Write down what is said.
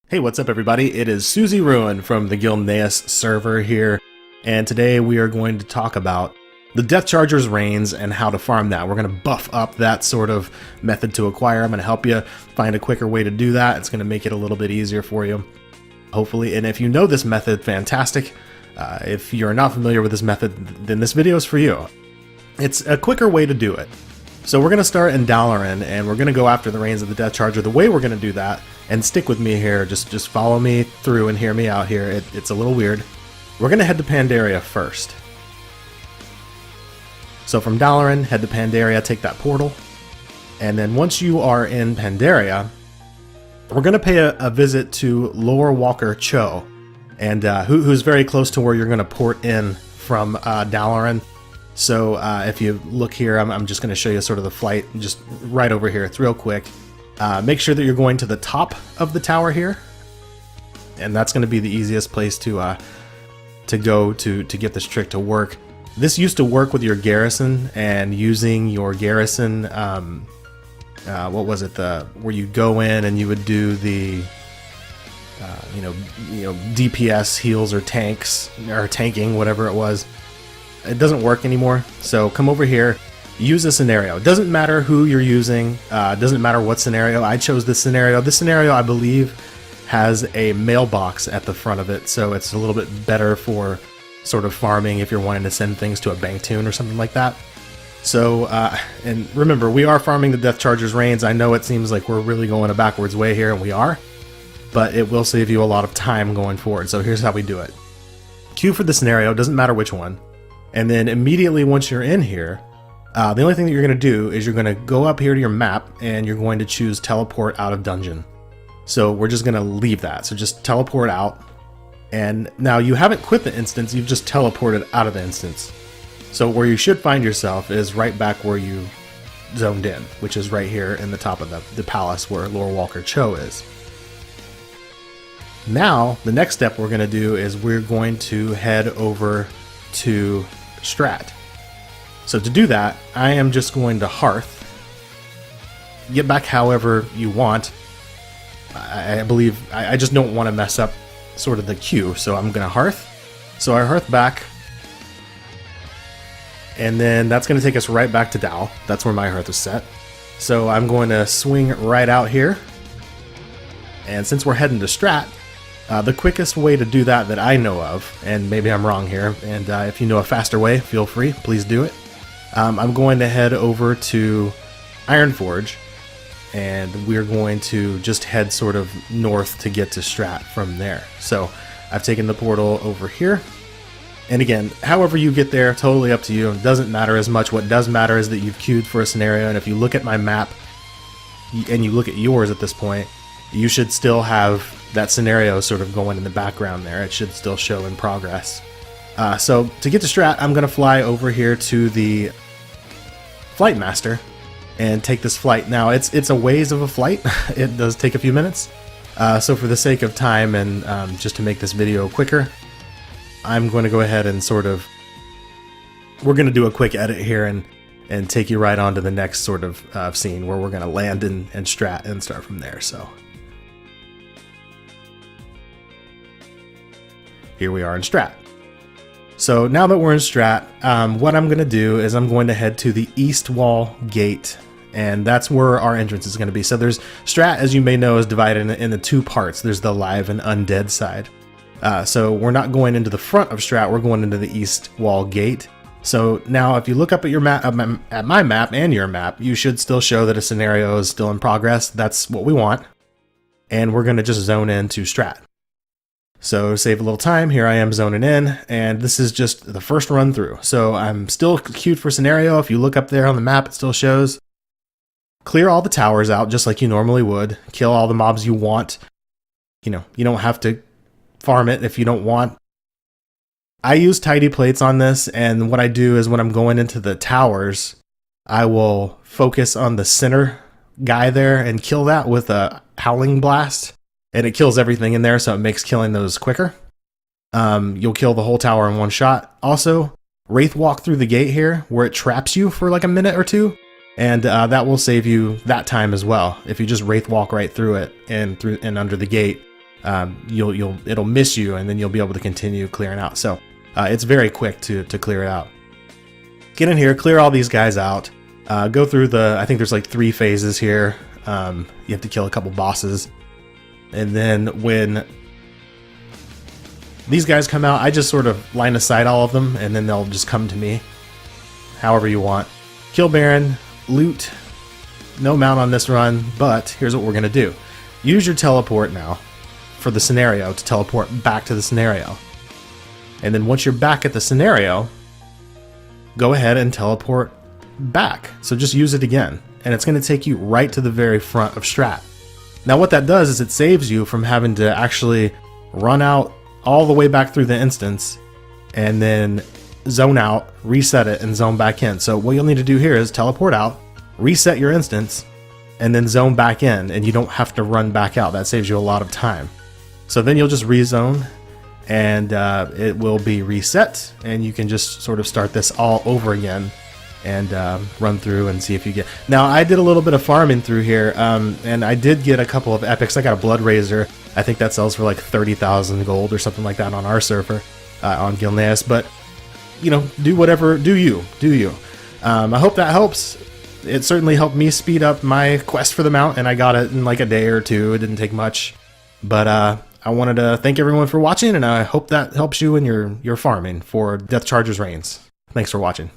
Hey, what's up everybody? It is Susie Ruin from the Guildneus server here, and today we are going to talk about the Deathcharger's Reins and how to farm that. We're going to buff up that sort of method to acquire. I'm going to help you find a quicker way to do that. It's going to make it a little bit easier for you, hopefully. And if you know this method, fantastic. If you're not familiar with this method, then this video is for you. It's a quicker way to do it. So we're going to start in Dalaran, and we're going to go after the Reins of the Deathcharger. The way we're going to do that, and stick with me here, just follow me through and hear me out here, it's a little weird. We're going to head to Pandaria first. So from Dalaran, head to Pandaria, take that portal, and then once you are in Pandaria, we're going to pay a visit to Lore Walker Cho, and who's very close to where you're going to port in from Dalaran. So if you look here, I'm just going to show you sort of the flight, just right over here. It's real quick. Make sure that you're going to the top of the tower here, and that's going to be the easiest place to go to get this trick to work. This used to work with your garrison, and using your garrison, what was it? Where you go in and you would do the DPS heals or tanks or tanking, whatever it was. It doesn't work anymore. So come over here, use a scenario. It doesn't matter who you're using, it doesn't matter what scenario. I chose this scenario. This scenario, I believe, has a mailbox at the front of it, so it's a little bit better for sort of farming if you're wanting to send things to a bank tune or something like that. So, and remember, we are farming the Deathcharger's Reins. I know it seems like we're really going a backwards way here, and we are, but it will save you a lot of time going forward. So here's how we do it. Queue for the scenario, doesn't matter which one. And then immediately once you're in here, the only thing that you're going to do is you're going to go up here to your map and you're going to choose teleport out of dungeon. So we're just going to leave that. So just teleport out. And now you haven't quit the instance, you've just teleported out of the instance. So where you should find yourself is right back where you zoned in, which is right here in the top of the palace where Lore Walker Cho is. Now, the next step we're going to do is we're going to head over to Strat. So to do that, I am just going to Hearth. Get back however you want. I believe I just don't want to mess up sort of the queue, so I'm going to Hearth. So I Hearth back, and then that's going to take us right back to Dal. That's where my Hearth is set. So I'm going to swing right out here, and since we're heading to Strat, the quickest way to do that I know of, and maybe I'm wrong here, and if you know a faster way, feel free, please do it. I'm going to head over to Ironforge, and we're going to just head sort of north to get to Strat from there. So I've taken the portal over here, and again, however you get there, totally up to you. It doesn't matter as much. What does matter is that you've queued for a scenario, and if you look at my map, and you look at yours at this point, you should still have that scenario sort of going in the background there. It should still show in progress. So to get to Strat, I'm going to fly over here to the Flight Master and take this flight. Now, it's a ways of a flight. It does take a few minutes. So for the sake of time and just to make this video quicker, I'm going to go ahead and sort of... We're going to do a quick edit here and take you right on to the next sort of scene where we're going to land in Strat and start from there. So here we are in Strat. So now that we're in Strat, what I'm going to do is I'm going to head to the East Wall Gate, and that's where our entrance is going to be. So there's Strat, as you may know, is divided into two parts. There's the live and undead side. So we're not going into the front of Strat, we're going into the East Wall Gate. So now if you look up at your map, at my map and your map, you should still show that a scenario is still in progress. That's what we want. And we're going to just zone into Strat. So save a little time, here I am zoning in, and this is just the first run through. So I'm still queued for scenario. If you look up there on the map, it still shows. Clear all the towers out just like you normally would. Kill all the mobs you want. You know, you don't have to farm it if you don't want. I use tidy plates on this, and what I do is when I'm going into the towers, I will focus on the center guy there and kill that with a howling blast. And it kills everything in there, so it makes killing those quicker. You'll kill the whole tower in one shot. Also, Wraith walk through the gate here, where it traps you for like a minute or two, and that will save you that time as well. If you just Wraith walk right through it and under the gate, it'll miss you, and then you'll be able to continue clearing out. So it's very quick to clear it out. Get in here, clear all these guys out. Go through I think there's like 3 phases here. You have to kill a couple bosses, and then when these guys come out, I just sort of line of sight all of them, and then they'll just come to me. However you want. Kill Baron, loot. No mount on this run, but here's what we're gonna do. Use your teleport now for the scenario to teleport back to the scenario. And then once you're back at the scenario, go ahead and teleport back. So just use it again, and it's going to take you right to the very front of Strat. Now what that does is it saves you from having to actually run out all the way back through the instance and then zone out, reset it, and zone back in. So what you'll need to do here is teleport out, reset your instance, and then zone back in, and you don't have to run back out. That saves you a lot of time. So then you'll just rezone, and it will be reset, and you can just sort of start this all over again and run through and see if you get... Now, I did a little bit of farming through here, and I did get a couple of epics. I got a Blood Razor. I think that sells for like 30,000 gold or something like that on our server, on Gilneas. But, you know, do whatever, do you. I hope that helps. It certainly helped me speed up my quest for the mount, and I got it in like a day or two. It didn't take much. But I wanted to thank everyone for watching, and I hope that helps you in your farming for Deathcharger's Reins. Thanks for watching.